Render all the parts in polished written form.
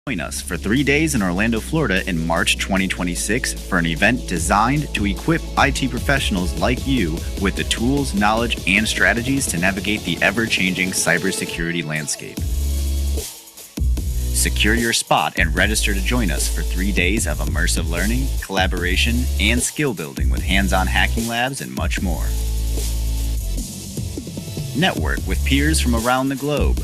Join us for 3 days in Orlando, Florida in March 2026 for an event designed to equip IT professionals like you with the tools, knowledge, and strategies to navigate the ever-changing cybersecurity landscape. Secure your spot and register to join us for 3 days of immersive learning, collaboration, and skill building with hands-on hacking labs and much more. Network with peers from around the globe.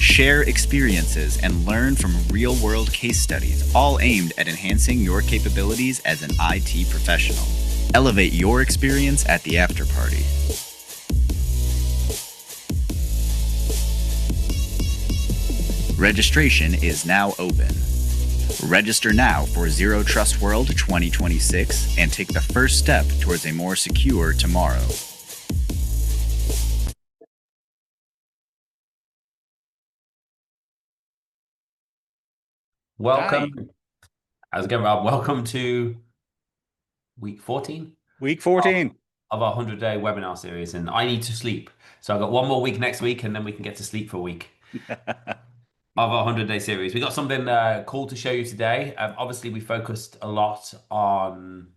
Share experiences and learn from real-world case studies, all aimed at enhancing your capabilities as an IT professional. Elevate your experience at the after-party. Registration is now open. Register now for Zero Trust World 2026 and take the first step towards a more secure tomorrow. Welcome. How's it going, Rob? Welcome to week 14? Week 14. Of our 100-day webinar series. And I need to sleep. So I've got one more week next week, and then we can get to sleep for a week. Of our 100-day series. We got something cool to show you today. Obviously, we focused a lot on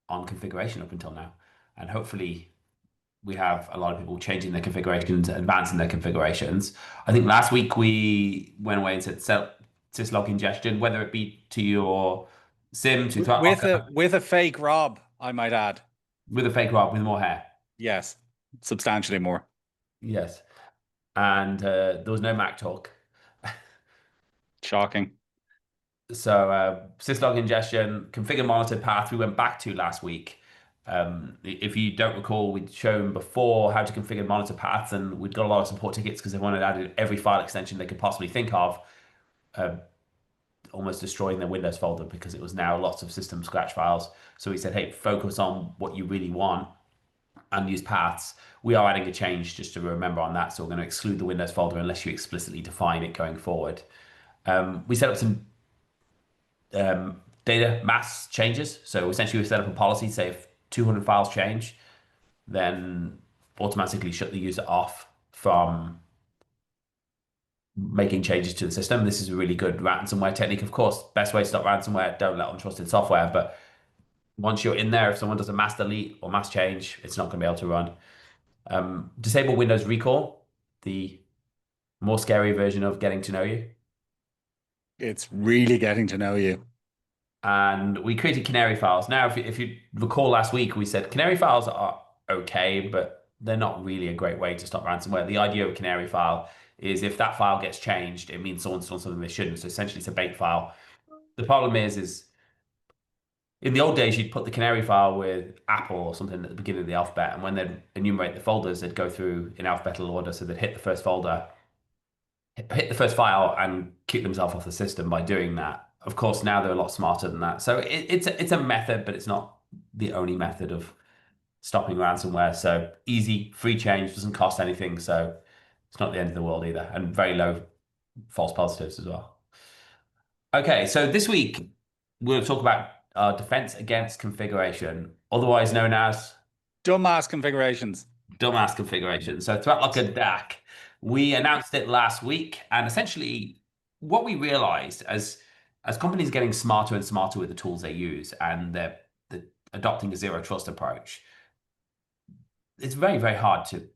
configuration up until now. And hopefully, we have a lot of people changing their configurations, advancing their configurations. I think last week we went away and said syslog ingestion, whether it be to your SIM, to ThreatLocker. With a fake Rob, I might add. With a fake Rob, with more hair. Yes, substantially more. Yes. And there was no Mac talk. Shocking. So syslog ingestion, configure monitored path, we went back to last week. If you don't recall, we'd shown before how to configure monitor paths, and we'd got a lot of support tickets because everyone had added every file extension they could possibly think of, almost destroying their Windows folder because it was now lots of system scratch files. So we said, hey, focus on what you really want and use paths. We are adding a change just to remember on that. So we're going to exclude the Windows folder unless you explicitly define it going forward. We set up some data mass changes. So essentially we set up a policy, say if 200 files change, then automatically shut the user off from making changes to the system. This is a really good ransomware technique. Of course, best way to stop ransomware, don't let untrusted software. But once you're in there, if someone does a mass delete or mass change, it's not going to be able to run. Disable Windows recall, the more scary version of getting to know you. It's really getting to know you. And we created canary files. Now, if you recall last week, we said canary files are okay, but they're not really a great way to stop ransomware. The idea of a canary file is if that file gets changed, it means someone's done something they shouldn't. So essentially, it's a bait file. The problem is in the old days, you'd put the canary file with Apple or something at the beginning of the alphabet, and when they'd enumerate the folders, they'd go through in alphabetical order. So they'd hit the first folder, hit the first file, and kick themselves off the system by doing that. Of course, now they're a lot smarter than that. So it's a method, but it's not the only method of stopping ransomware. So easy, free change, doesn't cost anything. So it's not the end of the world either. And very low false positives as well. Okay, so this week, we're going to talk about defense against configuration, otherwise known as dumbass configurations. Dumbass configurations. So ThreatLocker DAC. We announced it last week. And essentially, what we realized as companies getting smarter and smarter with the tools they use, and they're adopting a zero trust approach, it's very, very hard to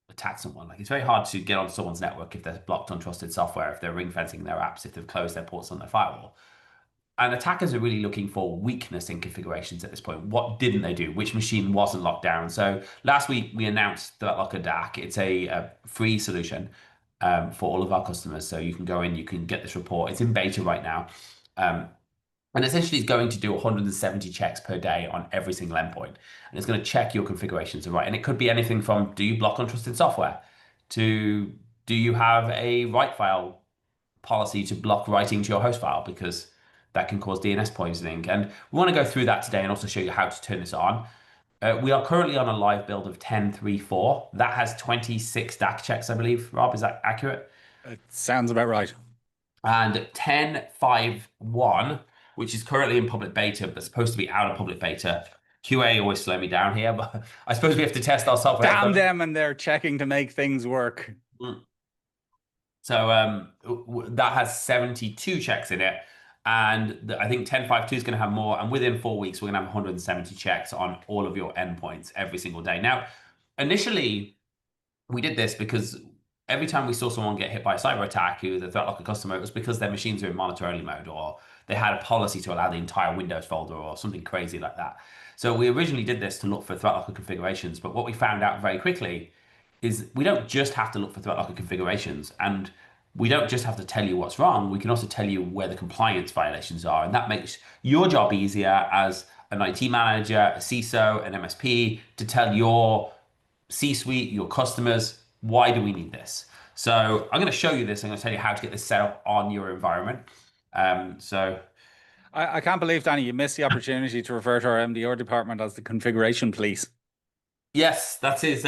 attack someone. Like, it's very hard to get onto someone's network if they've blocked untrusted software, if they're ring fencing their apps, if they've closed their ports on their firewall. And attackers are really looking for weakness in configurations at this point. What didn't they do? Which machine wasn't locked down? So last week we announced ThreatLocker DAC. It's a free solution for all of our customers. So you can go in, you can get this report. It's in beta right now. And essentially it's going to do 170 checks per day on every single endpoint. And it's going to check your configurations are right. And it could be anything from, do you block untrusted software? To, do you have a write file policy to block writing to your host file? Because that can cause DNS poisoning. And we want to go through that today and also show you how to turn this on. We are currently on a live build of 10.3.4. That has 26 DAC checks, I believe. Rob, is that accurate? It sounds about right. And 10.5.1, which is currently in public beta, but supposed to be out of public beta. QA always slow me down here, but I suppose we have to test our software. Damn them and they're checking to make things work. So that has 72 checks in it. And I think 10.5.2 is going to have more. And within 4 weeks, we're going to have 170 checks on all of your endpoints every single day. Now, initially, we did this because every time we saw someone get hit by a cyber attack who was a ThreatLocker customer, it was because their machines were in monitor only mode, or they had a policy to allow the entire Windows folder, or something crazy like that. So we originally did this to look for ThreatLocker configurations, but what we found out very quickly is we don't just have to look for ThreatLocker configurations, and we don't just have to tell you what's wrong. We can also tell you where the compliance violations are, and that makes your job easier as an IT manager, a CISO, an MSP, to tell your C-suite, your customers, why do we need this? So I'm going to show you this. I'm going to tell you how to get this set up on your environment. So I can't believe, Danny, you missed the opportunity to refer to our MDR department as the configuration police. yes, that is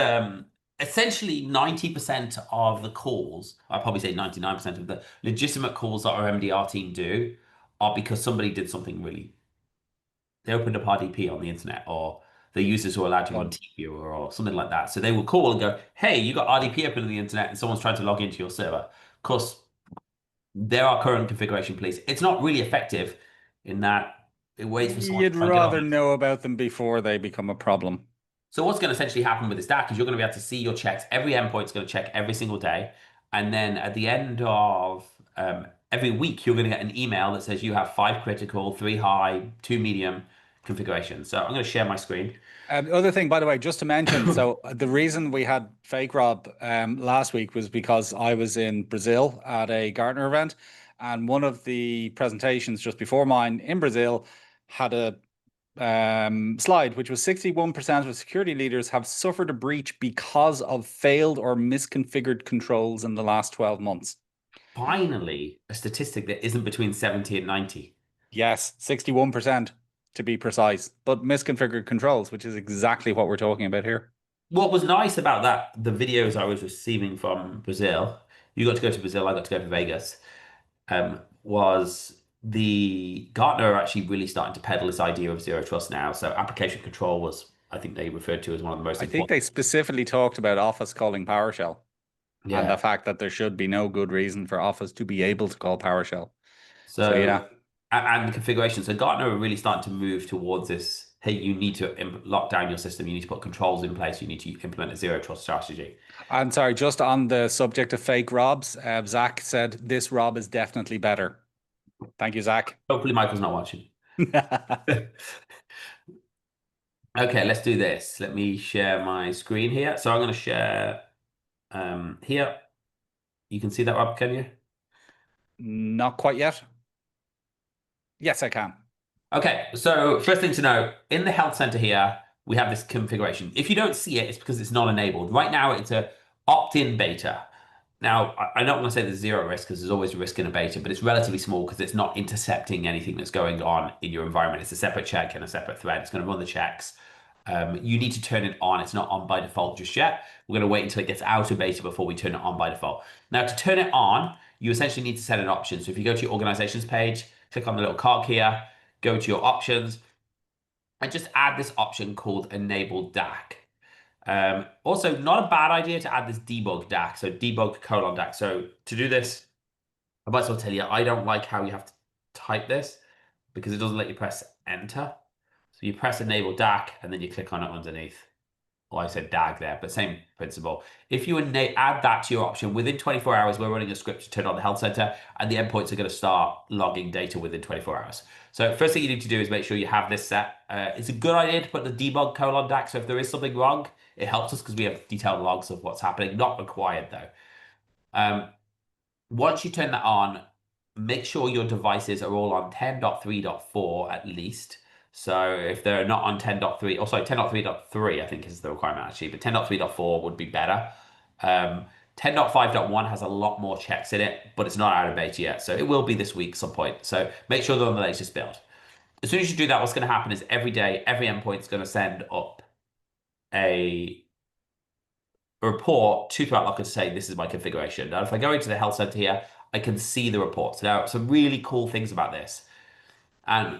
essentially 90% of the calls, I'd probably say 99% of the legitimate calls that our MDR team do are because somebody did something really, they opened up RDP on the internet, or the users who are allowed to run TeamViewer or something like that. So they will call and go, hey, you got RDP open on the internet and someone's trying to log into your server. Of course, there are current configuration police. It's not really effective in that it waits for someone to You'd try and get rather on. know about them before they become a problem. So what's going to essentially happen with this DAC is you're going to be able to see your checks. Every endpoint's going to check every single day. And then at the end of every week, you're going to get an email that says you have 5 critical, 3 high, 2 medium configurations. So I'm going to share my screen. The other thing, by the way, just to mention, so the reason we had Fake Rob last week was because I was in Brazil at a Gartner event, and one of the presentations just before mine in Brazil had a slide which was 61% of security leaders have suffered a breach because of failed or misconfigured controls in the last 12 months. Finally, a statistic that isn't between 70 and 90. Yes, 61% to be precise, but misconfigured controls, which is exactly what we're talking about here. What was nice about that, the videos I was receiving from Brazil, you got to go to Brazil, I got to go to Vegas, was the Gartner are actually really starting to peddle this idea of zero trust now. So application control was, I think they referred to as one of the most I think important. they specifically talked about Office calling PowerShell and the Yeah. fact that there should be no good reason for Office to be able to call PowerShell. So yeah. And the configuration. So Gartner are really starting to move towards this. Hey, you need to lock down your system. You need to put controls in place. You need to implement a zero trust strategy. I'm sorry, just on the subject of fake Robs, Zach said this Rob is definitely better. Thank you, Zach. Hopefully Michael's not watching. Okay, let's do this. Let me share my screen here. So I'm going to share here. You can see that, Rob, can you? Not quite yet. Yes, I can. Okay, so first thing to know, in the health center here, we have this configuration. If you don't see it, it's because it's not enabled. Right now, it's a opt-in beta. Now, I'm not going to say there's zero risk because there's always risk in a beta, but it's relatively small because it's not intercepting anything that's going on in your environment. It's a separate check and a separate thread. It's going to run the checks. You need to turn it on. It's not on by default just yet. We're going to wait until it gets out of beta before we turn it on by default. Now, to turn it on, you essentially need to set an option. So if you go to your organizations page, click on the little cog here, go to your options, and just add this option called Enable DAC. Also, not a bad idea to add this debug DAC, so debug colon DAC. So to do this, I might as well tell you, I don't like how you have to type this because it doesn't let you press enter. So you press enable DAC and then you click on it underneath. Well, I said DAG there, but same principle. If you add that to your option, within 24 hours, we're running a script to turn on the health center, and the endpoints are going to start logging data within 24 hours. So first thing you need to do is make sure you have this set. It's a good idea to put the debug colon DAC, so if there is something wrong, it helps us because we have detailed logs of what's happening. Not required, though. Once you turn that on, make sure your devices are all on 10.3.4 at least. So if they're not on 10.3, or sorry, 10.3.3, I think is the requirement actually, but 10.3.4 would be better. 10.5.1 has a lot more checks in it, but it's not out of beta yet. So it will be this week at some point. So make sure they're on the latest build. As soon as you do that, what's going to happen is every day, every endpoint is going to send up a report to ThreatLocker to say, this is my configuration. Now, if I go into the health center here, I can see the reports. Now, some really cool things about this. And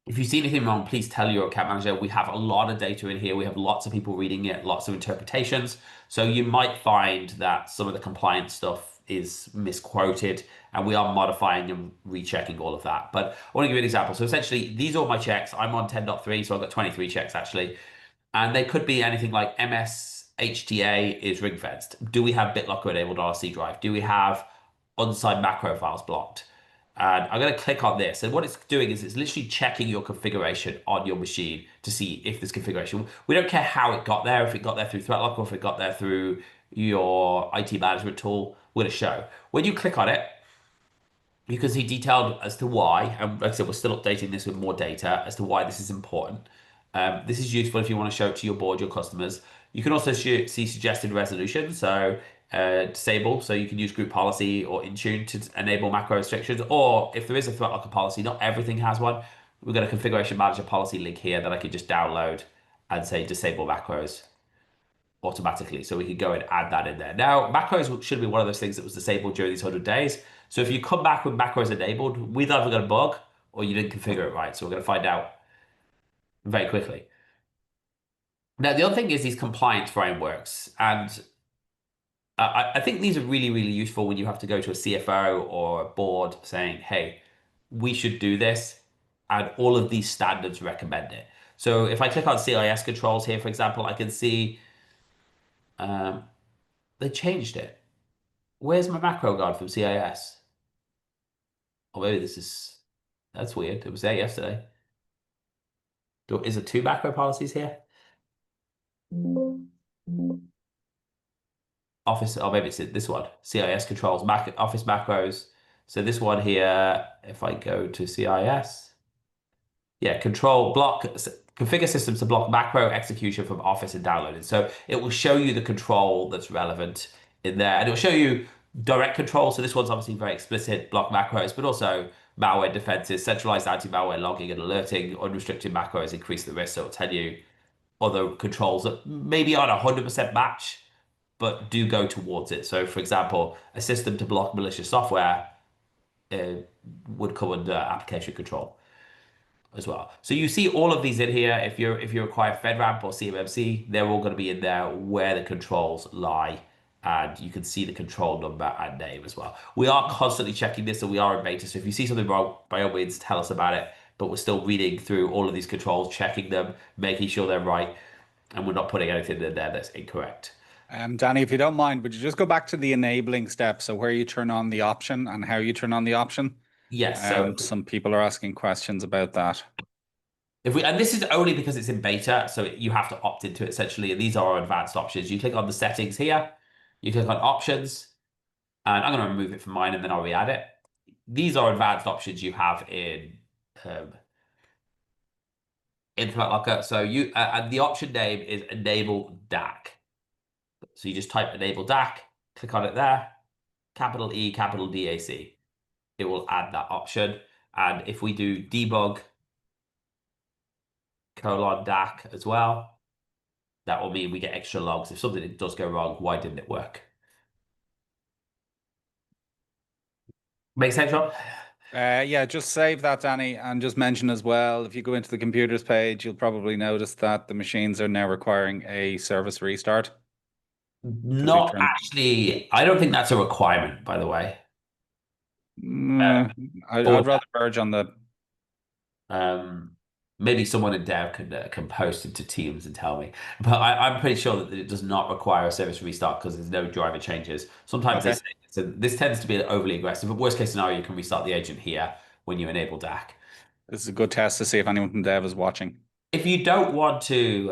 if you see anything wrong, please tell your account manager. We have a lot of data in here. We have lots of people reading it, lots of interpretations. So you might find that some of the compliance stuff is misquoted, and we are modifying and rechecking all of that. But I want to give you an example. So essentially, these are all my checks. I'm on 10.3, so I've got 23 checks actually. And they could be anything like MSHTA is ring fenced. Do we have BitLocker enabled on our C drive? Do we have unside macro files blocked? And I'm going to click on this. And what it's doing is it's literally checking your configuration on your machine to see if this configuration, we don't care how it got there, if it got there through ThreatLocker or if it got there through your IT management tool, we're going to show. When you click on it, you can see detailed as to why, and like I said, we're still updating this with more data as to why this is important. This is useful if you want to show it to your board, your customers. You can also see suggested resolution, so disable, so you can use group policy or Intune to enable macro restrictions, or if there is a ThreatLocker policy, not everything has one, we've got a configuration manager policy link here that I could just download and say disable macros automatically. So we could go and add that in there. Now, macros should be one of those things that was disabled during these 100 days. So if you come back with macros enabled, we've either got a bug or you didn't configure it right. So we're going to find out very quickly. Now, the other thing is these compliance frameworks. And I think these are really, really useful when you have to go to a CFO or a board saying, hey, we should do this. And all of these standards recommend it. So if I click on CIS controls here, for example, I can see they changed it. Where's my macro guard from CIS? Or maybe that's weird. It was there yesterday. Is there two macro policies here? Office, or maybe it's this one, CIS controls, office macros. So this one here, if I go to CIS, yeah, control block, configure systems to block macro execution from Office and downloading. So it will show you the control that's relevant in there, and it will show you direct control. So this one's obviously very explicit, block macros, but also malware defenses, centralized anti-malware logging and alerting, unrestricted macros increase the risk. So it'll tell you other controls that maybe aren't 100% match, but do go towards it. So for example, a system to block malicious software would come under application control as well. So you see all of these in here. If you require FedRAMP or CMMC, they're all going to be in there where the controls lie, and you can see the control number and name as well. We are constantly checking this, and we are in beta. So if you see something wrong, by all means, tell us about it. But we're still reading through all of these controls, checking them, making sure they're right, and we're not putting anything in there that's incorrect. Danny, if you don't mind, would you just go back to the enabling step? So where you turn on the option and how you turn on the option? Yes. So some people are asking questions about that. And this is only because it's in beta, so you have to opt into it essentially. And these are our advanced options. You click on the settings here, you click on options, and I'm going to remove it from mine and then I'll re-add it. These are advanced options you have in ThreatLocker. So and the option name is enable DAC. So you just type enable DAC, click on it there, capital E, capital DAC. It will add that option. And if we do debug :DAC as well, that will mean we get extra logs. If something does go wrong, why didn't it work? Make sense, Rob? Yeah, just save that, Danny, and just mention as well, if you go into the computers page, you'll probably notice that the machines are now requiring a service restart. Not actually. I don't think that's a requirement, by the way. I'd rather merge on the... Maybe someone in dev can post into Teams and tell me. But I'm pretty sure that it does not require a service restart because there's no driver changes. Sometimes they say so. This tends to be overly aggressive. But worst case scenario, you can restart the agent here when you enable DAC. This is a good test to see if anyone from dev is watching. If you don't want to,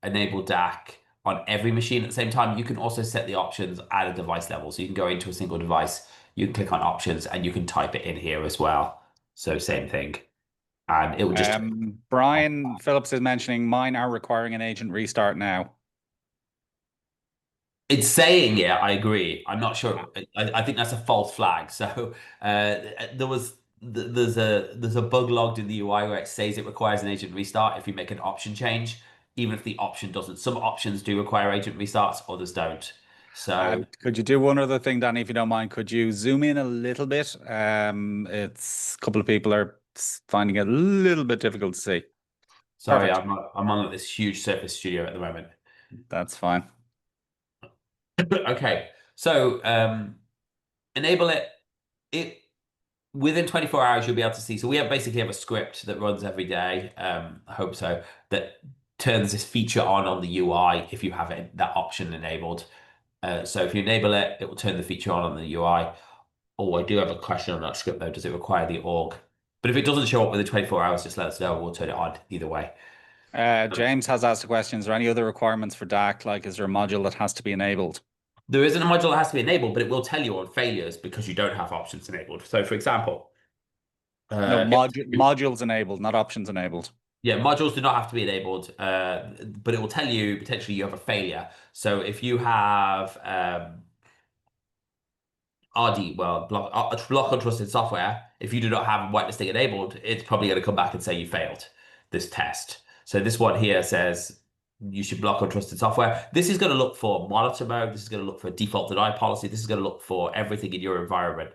enable DAC on every machine at the same time, you can also set the options at a device level. So you can go into a single device. You can click on options and you can type it in here as well. So same thing. And it will just... Brian Phillips is mentioning mine are requiring an agent restart now. It's saying, yeah, I agree. I'm not sure. I think that's a false flag. So there's a bug logged in the UI where it says it requires an agent restart if you make an option change, even if the option doesn't. Some options do require agent restarts, others don't. So could you do one other thing, Danny, if you don't mind? Could you zoom in a little bit? It's a couple of people are finding it a little bit difficult to see. Sorry, I'm on this huge Surface Studio at the moment. That's fine. Okay, so enable it. It within 24 hours you'll be able to see. So we basically have a script that runs every day. I hope so, that turns this feature on the UI if you have that option enabled. So if you enable it, it will turn the feature on the UI. Oh, I do have a question on that script though. Does it require the org? But if it doesn't show up within 24 hours, just let us know. We'll turn it on either way. James has asked a question. Is there any other requirements for DAC? Like, is there a module that has to be enabled? There isn't a module that has to be enabled, but it will tell you on failures because you don't have options enabled. So for example, No, modules enabled, not options enabled. yeah, modules do not have to be enabled, but it will tell you potentially you have a failure. So if you have RD, well, block untrusted software, if you do not have whitelisting enabled, it's probably going to come back and say you failed this test. So this one here says you should block untrusted software. This is going to look for monitor mode. This is going to look for default deny policy. This is going to look for everything in your environment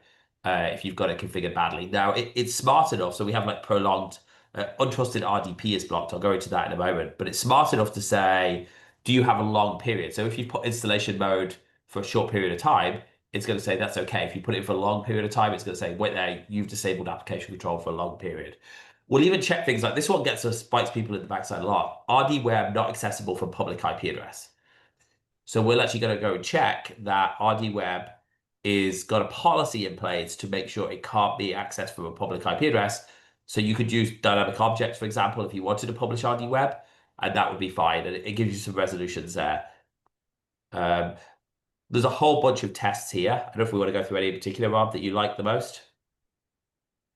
if you've got it configured badly. Now, it's smart enough. So we have like prolonged untrusted RDP is blocked. I'll go into that in a moment. But it's smart enough to say, do you have a long period? So if you put installation mode for a short period of time, it's going to say that's okay. If you put it for a long period of time, it's going to say, wait there, you've disabled application control for a long period. We'll even check things like this one gets us, bites people in the backside a lot. RD web not accessible from public IP address. So we're actually going to go and check that RD web is got a policy in place to make sure it can't be accessed from a public IP address. So you could use dynamic objects, for example, if you wanted to publish RD web, and that would be fine. And it gives you some resolutions there. There's a whole bunch of tests here. I don't know if we want to go through any in particular, Rob, that you like the most.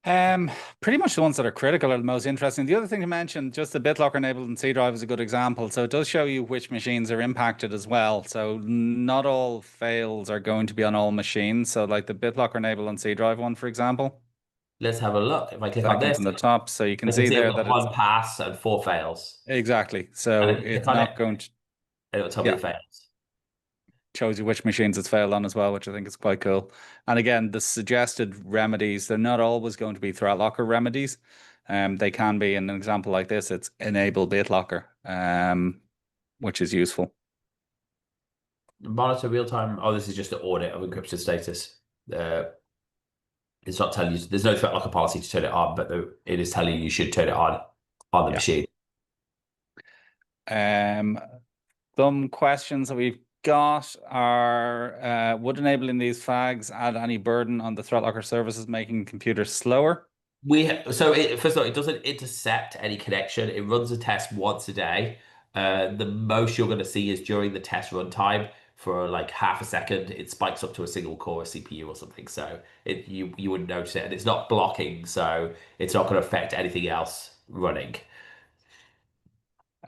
Pretty much the ones that are critical are the most interesting. The other thing to mention, just the BitLocker enabled in C drive is a good example. So it does show you which machines are impacted as well. So not all fails are going to be on all machines. So like the BitLocker enabled on C drive one, for example. Let's have a look. If I click on Second this, from the top, so you can I see there it that one it's pass and 4 fails. exactly. So it's not going to, And it'll tell me it fails. shows you which machines it's failed on as well, which I think is quite cool. And again, the suggested remedies, they're not always going to be ThreatLocker remedies. They can be, in an example like this, it's enable BitLocker, which is useful. Monitor real time. Oh, this is just an audit of encryption status. It's not telling you, there's no ThreatLocker policy to turn it on, but it is telling you should turn it on the machine. Some questions that we've got are, would enabling these flags add any burden on the ThreatLocker services, making computers slower? First of all, it doesn't intercept any connection. It runs a test once a day. The most you're going to see is during the test runtime for like half a second, it spikes up to a single core CPU or something. So you wouldn't notice it, and it's not blocking, so it's not going to affect anything else running.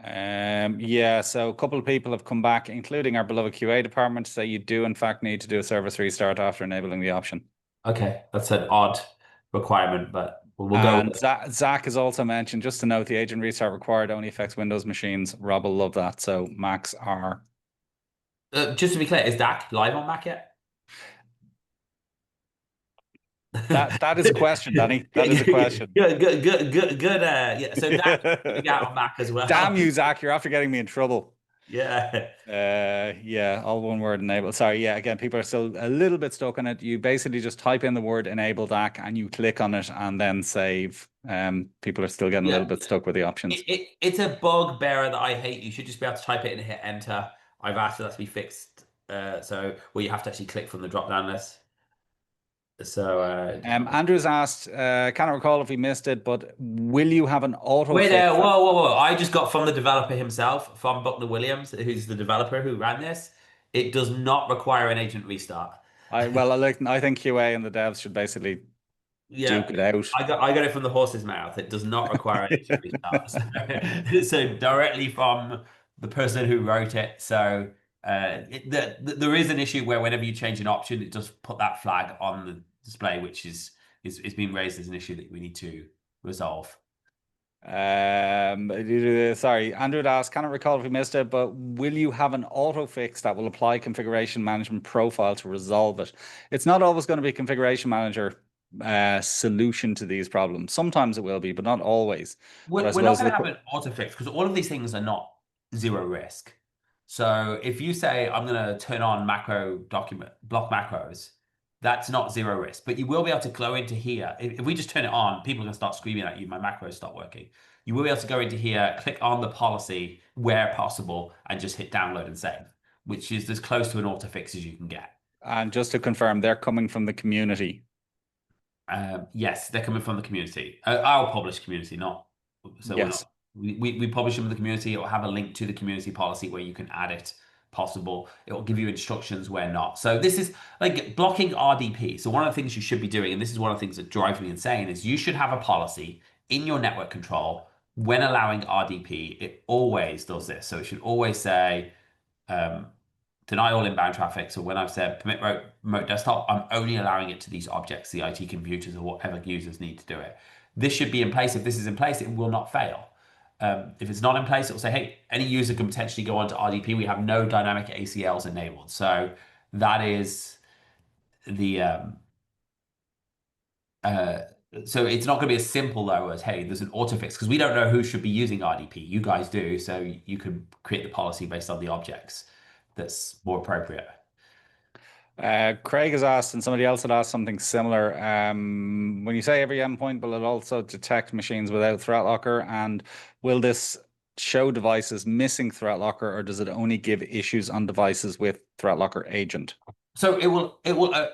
Yeah, so a couple of people have come back, including our beloved QA department, to say you do in fact need to do a service restart after enabling the option. Okay, that's an odd requirement, but we'll go. And Zach has also mentioned, just to note, the agent restart required only affects Windows machines. Rob will love that. So Macs are. Just to be clear, is DAC live on Mac yet? That is a question, Danny. That is a question. Good. Yeah. So DAC out on Mac as well. Damn you, Zach! You're after getting me in trouble. Yeah. Yeah, all one word enable. Sorry, yeah, again, people are still a little bit stuck on it. You basically just type in the word enable DAC and you click on it and then save. People are still getting a little bit stuck with the options. It's a bugbearer that I hate. You should just be able to type it and hit enter. I've asked for that to be fixed. So where you have to actually click from the drop down list. So Andrew's asked, can't recall if he missed it, but will you have an auto wait there, whoa. I just got from the developer himself, from Buckner Williams, who's the developer who ran this. It does not require an agent restart. I think QA and the devs should basically duke it out. I got it from the horse's mouth. It does not require an agent restart. So directly from the person who wrote it. So there is an issue where whenever you change an option, it does put that flag on the display, which is being raised as an issue that we need to resolve. Sorry, Andrew asked, can't recall if we missed it, but will you have an auto fix that will apply configuration management profile to resolve it? It's not always going to be configuration manager solution to these problems. Sometimes it will be, but not always. We're not going to have an auto fix because all of these things are not zero risk. So if you say, I'm going to turn on macro document, block macros, that's not zero risk, but you will be able to go into here. If we just turn it on, people are going to start screaming at you, my macros stop working. You will be able to go into here, click on the policy where possible, and just hit download and save, which is as close to an auto fix as you can get. And just to confirm, they're coming from the community. Yes, they're coming from the community. Our published community, not so Yes. we publish them in the community. It will have a link to the community policy where you can add it possible. It will give you instructions where not. So this is like blocking RDP. So one of the things you should be doing, and this is one of the things that drives me insane, is you should have a policy in your network control when allowing RDP. It always does this. So it should always say, deny all inbound traffic. So when I've said permit remote desktop, I'm only allowing it to these objects, the IT computers or whatever users need to do it. This should be in place. If this is in place, it will not fail. If it's not in place, it will say, hey, any user can potentially go onto RDP. We have no dynamic ACLs enabled. So that is the so it's not going to be as simple though as, hey, there's an auto fix, because we don't know who should be using RDP. You guys do, so you can create the policy based on the objects that's more appropriate. Craig has asked, and somebody else had asked something similar. When you say every endpoint, will it also detect machines without ThreatLocker? And will this show devices missing ThreatLocker, or does it only give issues on devices with ThreatLocker agent? So it will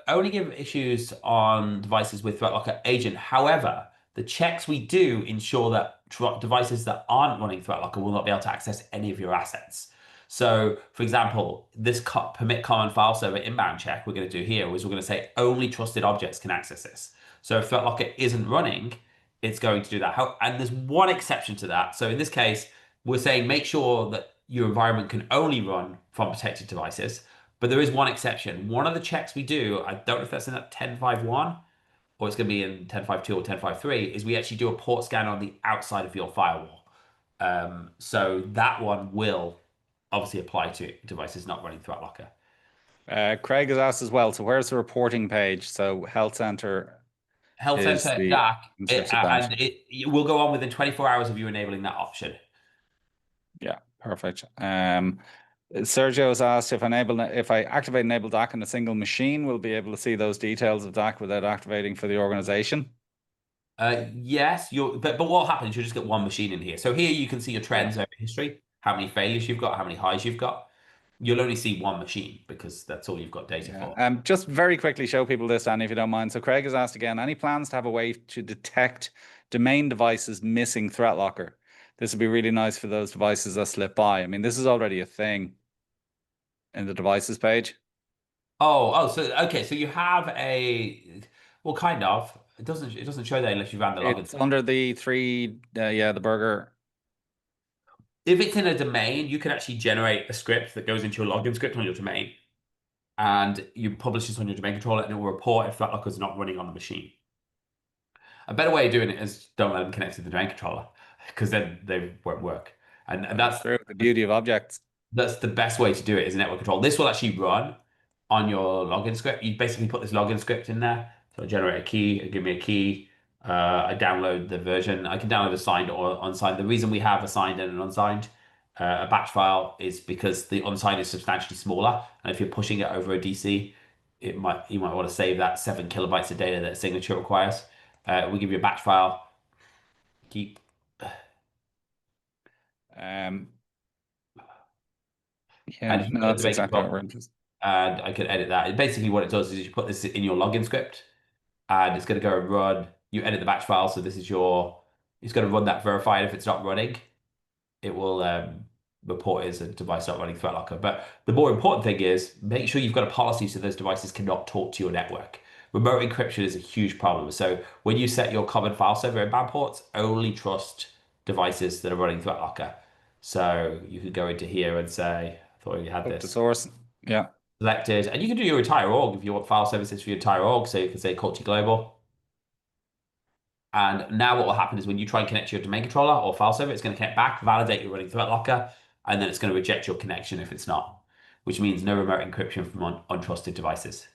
only give issues on devices with ThreatLocker agent. However, the checks we do ensure that devices that aren't running ThreatLocker will not be able to access any of your assets. So, for example, this permit common file server inbound check we're going to do here is we're going to say only trusted objects can access this. So if ThreatLocker isn't running, it's going to do that. And there's one exception to that. So in this case, we're saying make sure that your environment can only run from protected devices. But there is one exception. One of the checks we do, I don't know if that's in that 10.5.1 or it's going to be in 10.5.2 or 10.5.3, is we actually do a port scan on the outside of your firewall. So that one will obviously apply to devices not running ThreatLocker. Craig has asked as well, so where's the reporting page? So Health Center is Center the DAC, and it will go on within 24 hours of you enabling that option. Yeah, perfect. Sergio has asked if I activate enable DAC on a single machine, we'll be able to see those details of DAC without activating for the organization. Yes, but what happens? You'll just get one machine in here. So here you can see your trends over history, how many failures you've got, how many highs you've got. You'll only see one machine because that's all you've got data for. Just very quickly show people this, Danny, if you don't mind. So Craig has asked again, any plans to have a way to detect domain devices missing ThreatLocker? This would be really nice for those devices that slip by. I mean, this is already a thing in the devices page. So okay, so you have well, kind of. It doesn't show that unless you ran the login. It's under the the burger. If it's in a domain, you can actually generate a script that goes into your login script on your domain, and you publish this on your domain controller, and it will report if ThreatLocker is not running on the machine. A better way of doing it is don't let them connect to the domain controller, because then they won't work. And that's true. The beauty of objects. That's the best way to do it is network control. This will actually run on your login script. You basically put this login script in there. So I generate a key, give me a key. I download the version. I can download a signed or unsigned. The reason we have a signed and an unsigned a batch file is because the unsigned is substantially smaller. And if you're pushing it over a DC, you might want to save that 7 kilobytes of data that a signature requires. We give you a batch file. Keep. Yeah, no, that's exactly what we're interested. And I can edit that. Basically, what it does is you put this in your login script, and it's going to go and run. You edit the batch file, so this is it's going to run that verified. If it's not running, it will report as a device not running ThreatLocker. But the more important thing is make sure you've got a policy so those devices cannot talk to your network. Remote encryption is a huge problem. So when you set your common file server inbound ports, only trust devices that are running ThreatLocker. So you could go into here and say, I thought you had this. The source. Yeah. Selected. And you can do your entire org if you want file services for your entire org. So you can say Culture Global. And now what will happen is when you try and connect to your domain controller or file server, it's going to connect back, validate you're running ThreatLocker, and then it's going to reject your connection if it's not, which means no remote encryption from untrusted devices.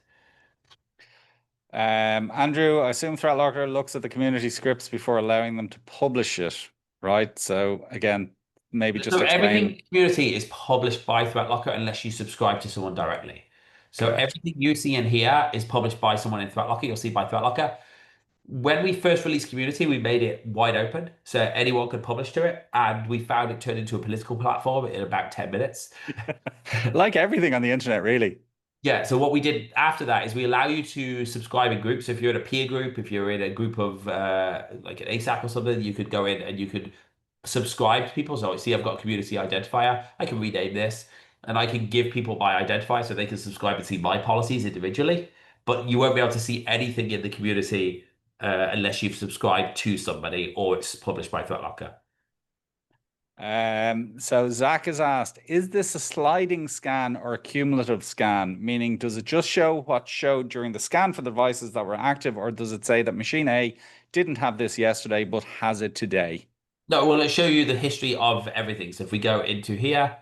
Andrew, I assume ThreatLocker looks at the community scripts before allowing them to publish it, right? So again, maybe just So explain. everything community is published by ThreatLocker unless you subscribe to someone directly. So Correct. everything you see in here is published by someone in ThreatLocker. You'll see by ThreatLocker. When we first released community, we made it wide open so anyone could publish to it, and we found it turned into a political platform in about 10 minutes. Like everything on the internet, really. Yeah, so what we did after that is we allow you to subscribe in groups. So if you're in a peer group, if you're in a group of like an ASAC or something, you could go in and you could subscribe to people. So see, I've got a community identifier. I can rename this and I can give people my identifier so they can subscribe and see my policies individually. But you won't be able to see anything in the community unless you've subscribed to somebody or it's published by ThreatLocker. So Zach has asked, is this a sliding scan or a cumulative scan? Meaning, does it just show what showed during the scan for the devices that were active, or does it say that machine A didn't have this yesterday but has it today? No, well, let's show you the history of everything. So if we go into here,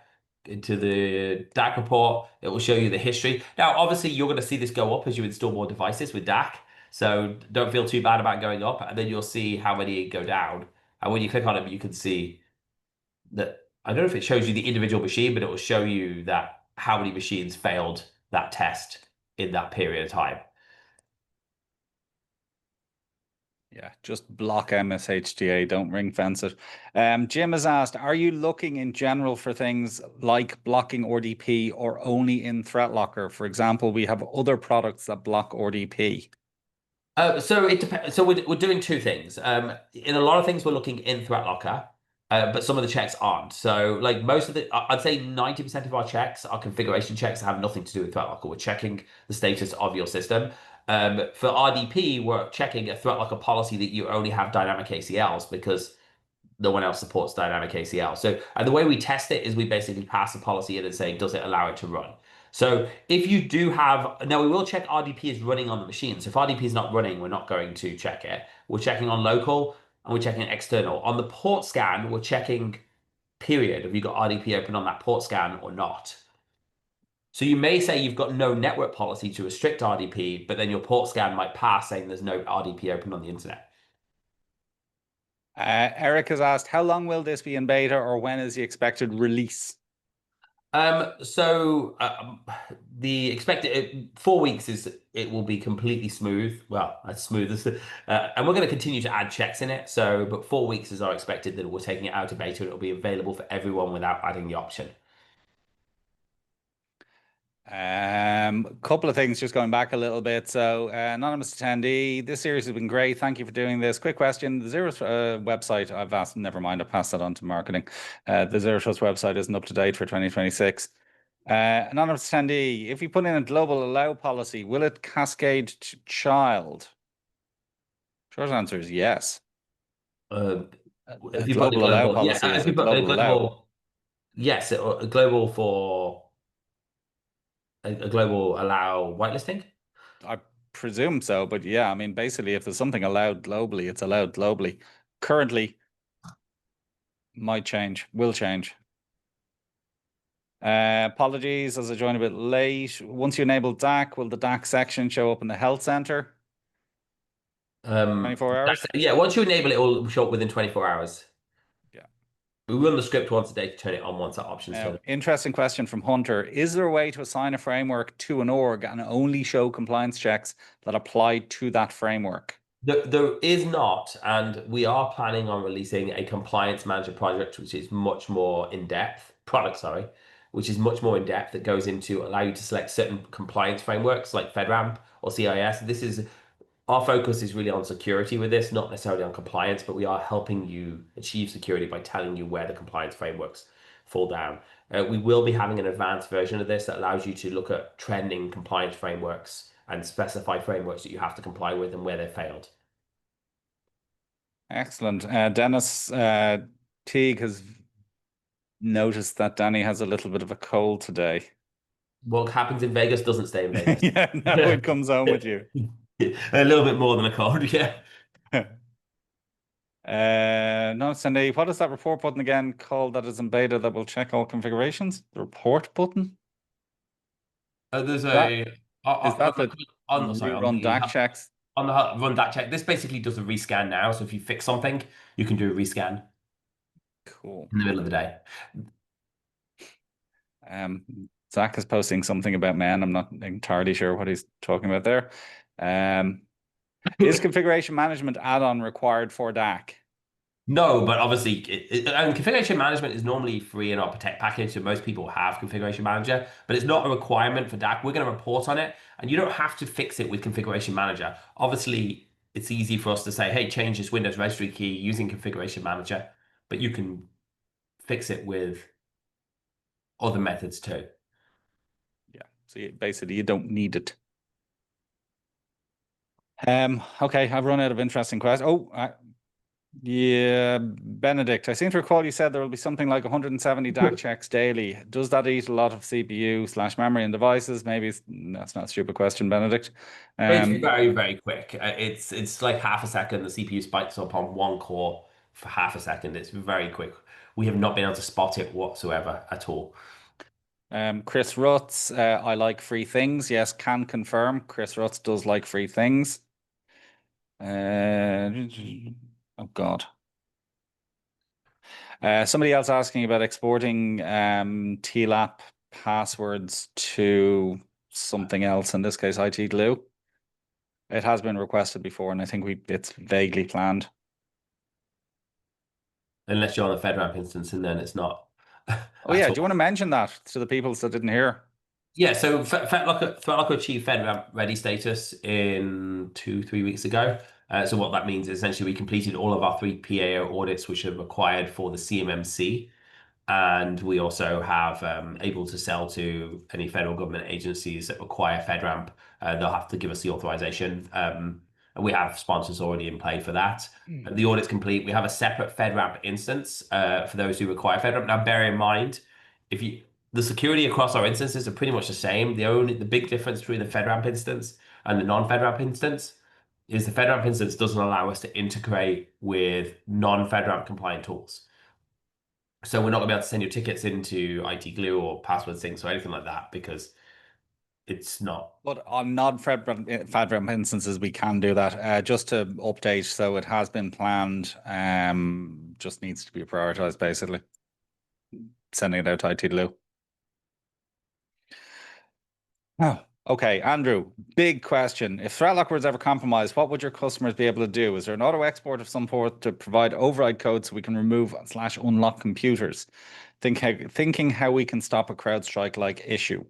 into the DAC report, it will show you the history. Now, obviously, you're going to see this go up as you install more devices with DAC. So don't feel too bad about going up, and then you'll see how many go down. And when you click on them, you can see that, I don't know if it shows you the individual machine, but it will show you that how many machines failed that test in that period of time. Yeah, just block MSHDA, don't ring fence it. Jim has asked, are you looking in general for things like blocking RDP or only in ThreatLocker? For example, we have other products that block RDP. So it depends. So we're doing two things. In a lot of things, we're looking in ThreatLocker, but some of the checks aren't. So like most of I'd say 90% of our checks are configuration checks that have nothing to do with ThreatLocker. We're checking the status of your system. For RDP, we're checking a ThreatLocker policy that you only have dynamic ACLs because no one else supports dynamic ACL. So, and the way we test it is we basically pass the policy in and say, does it allow it to run? So if you do have, now we will check RDP is running on the machine. So if RDP is not running, we're not going to check it. We're checking on local and we're checking external. On the port scan, we're checking period. Have you got RDP open on that port scan or not? So you may say you've got no network policy to restrict RDP, but then your port scan might pass saying there's no RDP open on the internet. Eric has asked, how long will this be in beta or when is the expected release? The expected 4 weeks is it will be completely smooth. Well, as smooth as and we're going to continue to add checks in it. So, but 4 weeks is our expected that we're taking it out of beta and it'll be available for everyone without adding the option. A couple of things just going back a little bit. So, anonymous attendee, this series has been great. Thank you for doing this. Quick question: the Zero website, I've asked. Never mind, I passed that on to marketing. The Zero Trust website isn't up to date for 2026. Anonymous attendee, if you put in a global allow policy, will it cascade to child? Short answer is yes. If you put global allow policy yeah, is if you a put global allow. Yes, a global for a global allow whitelisting. I presume so, but yeah, I mean, basically, if there's something allowed globally, it's allowed globally. Currently, might change, will change. Apologies as I joined a bit late. Once you enable DAC, will the DAC section show up in the health center? 24 hours? Yeah, once you enable it, it will show up within 24 hours. Yeah. We run the script once a day to turn it on once that option's turned. Interesting question from Hunter. Is there a way to assign a framework to an org and only show compliance checks that apply to that framework? There is not, and we are planning on releasing a compliance manager project, which is much more in-depth, which is much more in-depth that goes into allow you to select certain compliance frameworks like FedRAMP or CIS. Our focus is really on security with this, not necessarily on compliance, but we are helping you achieve security by telling you where the compliance frameworks fall down. We will be having an advanced version of this that allows you to look at trending compliance frameworks and specify frameworks that you have to comply with and where they failed. Excellent. Dennis Teague has noticed that Danny has a little bit of a cold today. What happens in Vegas doesn't stay in Vegas. Yeah, no, it comes home with you. A little bit more than a cold, yeah. No, Cindy, what is that report button again called that is in beta that will check all configurations? The report button? There's run DAC checks? On the run DAC check, this basically does a rescan now. So if you fix something, you can do a rescan. Cool. in the middle of the day. Zach is posting something about men. I'm not entirely sure what he's talking about there. Is configuration management add-on required for DAC? No, but obviously, and configuration management is normally free in our Protect package, so most people have Configuration Manager, but it's not a requirement for DAC. We're going to report on it, and you don't have to fix it with Configuration Manager. Obviously, it's easy for us to say, hey, change this Windows registry key using Configuration Manager, but you can fix it with other methods too. Yeah, so basically you don't need it. Okay, I've run out of interesting questions. Yeah, Benedict, I seem to recall you said there will be something like 170 DAC checks daily. Does that eat a lot of CPU/memory and devices? Maybe that's not a stupid question, Benedict. It's very, very quick. It's like half a second. The CPU spikes up on one core for half a second. It's very quick. We have not been able to spot it whatsoever at all. Chris Rutz, I like free things. Yes, can confirm. Chris Rutz does like free things. Oh God. Somebody else asking about exporting TLAP passwords to something else, in this case IT glue. It has been requested before, and I think it's vaguely planned. Unless you're on a FedRAMP instance, and then it's not. Oh yeah, do you want to mention that to the people that didn't hear? Yeah, so ThreatLocker achieved FedRAMP ready status in 2-3 weeks ago. So what that means is essentially we completed all of our 3 PAO audits, which are required for the CMMC. And we also have able to sell to any federal government agencies that require FedRAMP. They'll have to give us the authorization. And we have sponsors already in play for that. The audit's complete. We have a separate FedRAMP instance for those who require FedRAMP. Now, bear in mind, the security across our instances are pretty much the same. The big difference between the FedRAMP instance and the non-FedRAMP instance is the FedRAMP instance doesn't allow us to integrate with non-FedRAMP compliant tools. So we're not going to be able to send your tickets into IT Glue or password syncs or anything like that because it's not. But on non-FedRAMP instances, we can do that. Just to update, so it has been planned. Just needs to be prioritized, basically. Sending it out to IT Glue. Oh, okay, Andrew, big question. If ThreatLocker was ever compromised, what would your customers be able to do? Is there an auto export of some sort to provide override code so we can remove/unlock computers? Thinking how we can stop a CrowdStrike-like issue.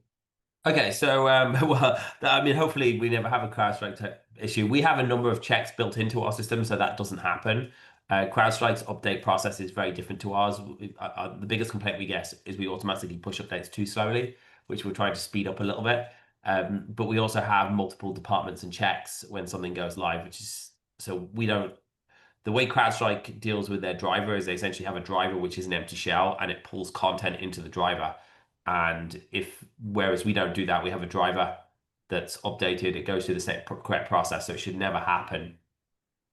Okay, so well, I mean, hopefully we never have a CrowdStrike issue. We have a number of checks built into our system, so that doesn't happen. CrowdStrike's update process is very different to ours. The biggest complaint we get is we automatically push updates too slowly, which we're trying to speed up a little bit. But we also have multiple departments and checks when something goes live, which is so we don't. The way CrowdStrike deals with their driver is they essentially have a driver which is an empty shell and it pulls content into the driver. And whereas we don't do that, we have a driver that's updated, it goes through the correct process, so it should never happen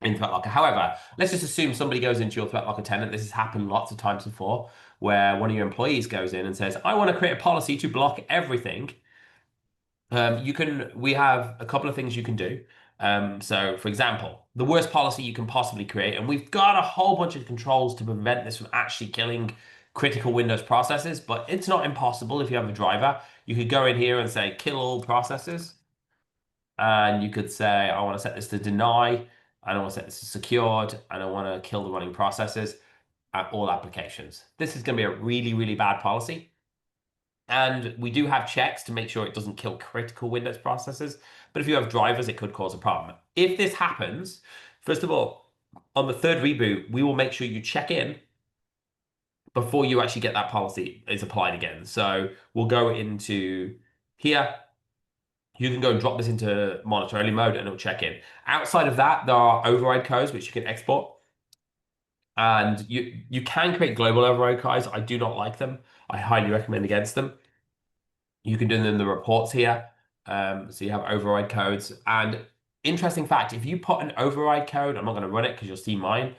in ThreatLocker. However, let's just assume somebody goes into your ThreatLocker tenant. This has happened lots of times before, where one of your employees goes in and says, I want to create a policy to block everything. We have a couple of things you can do. So for example, the worst policy you can possibly create, and we've got a whole bunch of controls to prevent this from actually killing critical Windows processes, but it's not impossible if you have a driver. You could go in here and say, kill all processes. And you could say, I want to set this to deny. I don't want to set this to secured. I don't want to kill the running processes at all applications. This is going to be a really, really bad policy. And we do have checks to make sure it doesn't kill critical Windows processes. But if you have drivers, it could cause a problem. If this happens, first of all, on the third reboot, we will make sure you check in before you actually get that policy is applied again. So we'll go into here. You can go and drop this into monitor only mode and it'll check in. Outside of that, there are override codes which you can export. And you can create global override codes. I do not like them. I highly recommend against them. You can do them in the reports here. So you have override codes. And interesting fact, if you put an override code, I'm not going to run it because you'll see mine,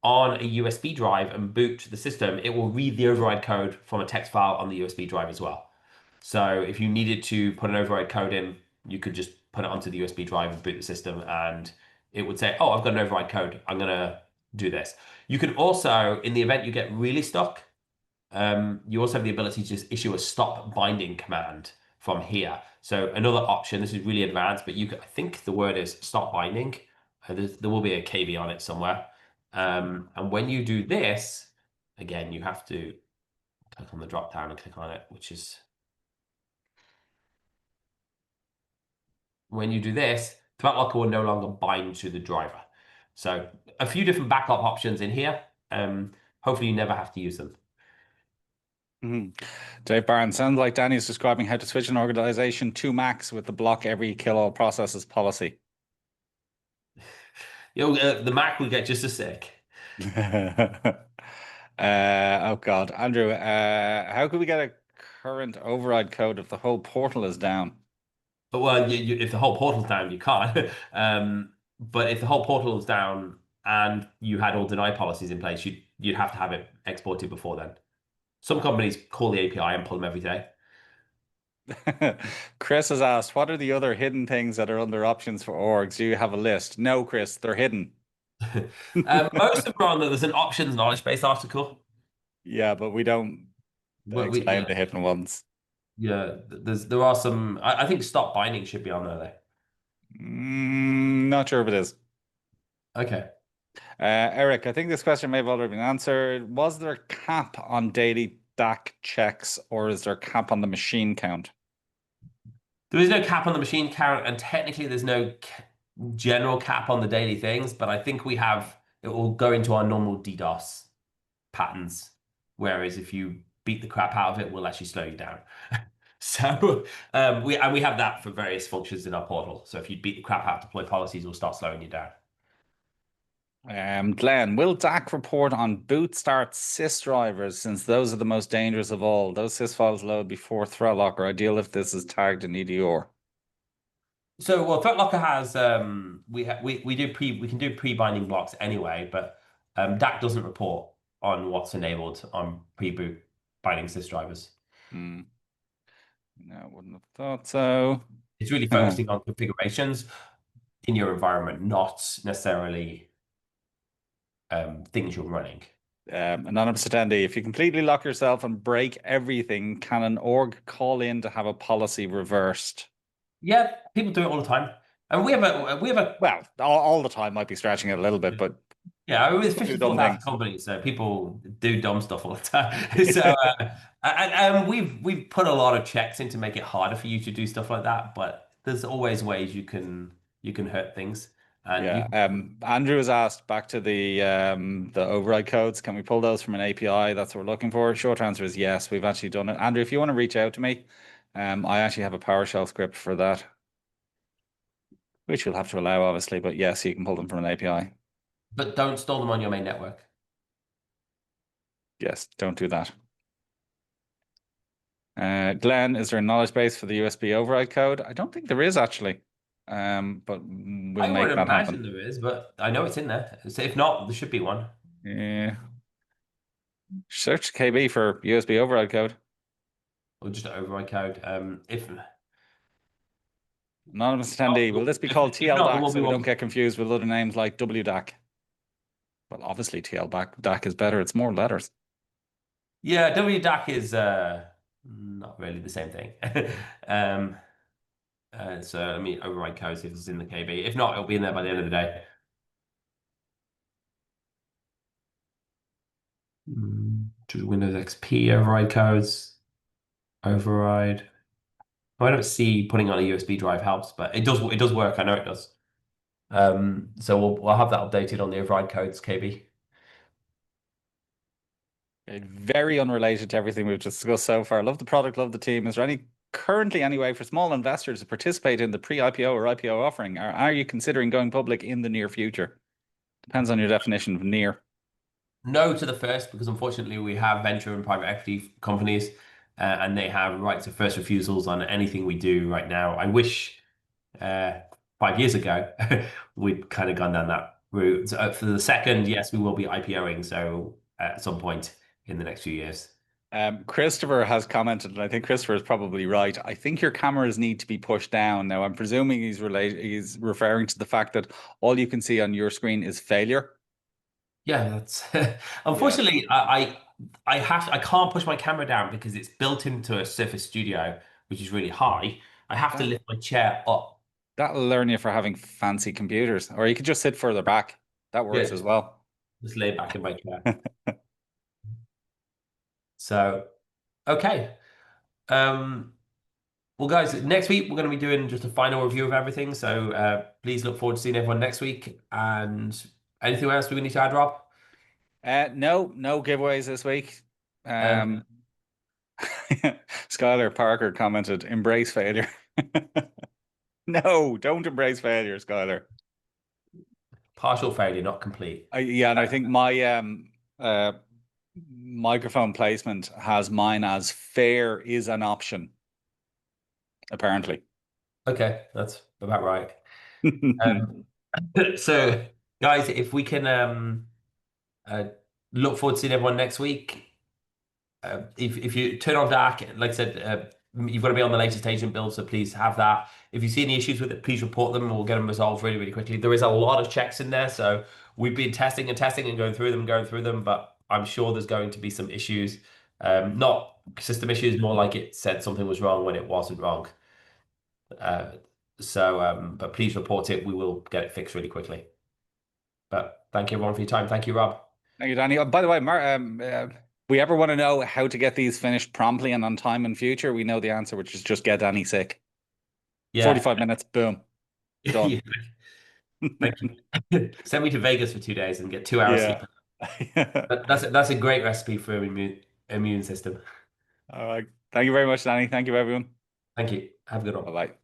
on a USB drive and boot the system, it will read the override code from a text file on the USB drive as well. So if you needed to put an override code in, you could just put it onto the USB drive and boot the system, and it would say, oh, I've got an override code. I'm going to do this. You can also, in the event you get really stuck, you also have the ability to just issue a stop binding command from here. So another option, this is really advanced, but I think the word is stop binding. There will be a KB on it somewhere. And when you do this, again, you have to click on the drop down and click on it, which is when you do this, ThreatLocker will no longer bind to the driver. So a few different backup options in here. Hopefully you never have to use them. Dave Barnes, sounds like Danny's describing how to switch an organization to Macs with the block every kill all processes policy. The Mac will get just as sick. Oh God, Andrew, how could we get a current override code if the whole portal is down? Well, if the whole portal's down, you can't. But if the whole portal is down and you had all deny policies in place, you'd have to have it exported before then. Some companies call the API and pull them every day. Chris has asked, what are the other hidden things that are under options for orgs? Do you have a list? No, Chris, they're hidden. Most of them are on there's an options knowledge base article. Yeah, but we don't explain the hidden ones. Yeah, there are some. I think stop binding should be on there though. Not sure if it is. Okay. Eric, I think this question may have already been answered. Was there a cap on daily DAC checks, or is there a cap on the machine count? There is no cap on the machine count, and technically there's no general cap on the daily things, but I think it will go into our normal DDoS patterns. Whereas if you beat the crap out of it, we'll actually slow you down. So we have that for various functions in our portal. So if you beat the crap out of deploy policies, we'll start slowing you down. Glenn, will DAC report on boot start sys drivers, since those are the most dangerous of all? Those sys files load before ThreatLocker. Ideal if this is tagged in EDR. So, well, ThreatLocker has we can do pre-binding blocks anyway, but DAC doesn't report on what's enabled on pre-boot binding sys drivers. No, wouldn't have thought so. It's really focusing on configurations in your environment, not necessarily things you're running. Anonymous attendee, if you completely lock yourself and break everything, can an org call in to have a policy reversed? Yeah, people do it all the time. And we have a well, all the time might be stretching it a little bit, but yeah, with 54,000 companies, so people do dumb stuff all the time. So and we've put a lot of checks in to make it harder for you to do stuff like that, but there's always ways you can hurt things. And yeah, Andrew has asked back to the override codes. Can we pull those from an API? That's what we're looking for. Short answer is yes. We've actually done it. Andrew, if you want to reach out to me, I actually have a PowerShell script for that, which we'll have to allow, obviously. But yes, you can pull them from an API. But don't store them on your main network. Yes, don't do that. Glenn, is there a knowledge base for the USB override code? I don't think there is actually. But we'll I make would that imagine happen. there is, but I know it's in there. So if not, there should be one. Yeah. Search KB for USB override code. Or just override code. If Anonymous attendee, will this be called TLDAC so we don't one. get confused with other names like WDAC? Well, obviously TLDAC is better. It's more letters. Yeah, WDAC is not really the same thing. So let me override code, see if it's in the KB. If not, it'll be in there by the end of the day. To Windows XP override codes. Override. I don't see putting on a USB drive helps, but it does work. I know it does. So we'll have that updated on the override codes KB. Very unrelated to everything we've discussed so far. Love the product, love the team. Is there currently any way for small investors to participate in the pre-IPO or IPO offering? Or are you considering going public in the near future? Depends on your definition of near. No to the first, because unfortunately we have venture and private equity companies and they have rights of first refusals on anything we do right now. I wish 5 years ago we'd kind of gone down that route. So, for the second, yes, we will be IPOing. So at some point in the next few years. Christopher has commented, and I think Christopher is probably right. I think your cameras need to be pushed down. Now, I'm presuming he's referring to the fact that all you can see on your screen is failure. Yeah, that's Yeah. unfortunately I can't push my camera down because it's built into a Surface Studio, which is really high. I have to That lift my chair up. that'll learn you for having fancy computers, or you could just sit further back. That Yeah, works as well. just lay back in my chair. So, okay. Um, well, guys, next week we're going to be doing just a final review of everything. So please look forward to seeing everyone next week. And anything else we need to add, Rob? No giveaways this week. Um, Skylar Parker commented, "Embrace failure." No, don't embrace failure, Skylar. partial failure, not complete. Yeah, and I think my uh microphone placement has mine as fair is an option, apparently. Okay, that's about right. Um, so, guys, if we can uh, look forward to seeing everyone next week. If you turn on dark, like I said, you've got to be on the latest agent build, so please have that. If you see any issues with it, please report them and we'll get them resolved really, really quickly. There is a lot of checks in there, so we've been testing and testing and going through them, but I'm sure there's going to be some issues. Not system issues, more like it said something was wrong when it wasn't wrong. But please report it. We will get it fixed really quickly. But thank you everyone for your time. Thank you, Rob. Thank you, Danny. Oh, by the way, we ever want to know how to get these finished promptly and on time in future, we know the answer, which is just get Danny sick. Yeah. 45 minutes, boom, done. Yeah. Thank you. Send me to Vegas for 2 days and get 2 hours sleep. That's a great recipe for immune system. All right. Thank you very much, Danny. Thank you, everyone. Thank you. Have a good one. Bye-bye.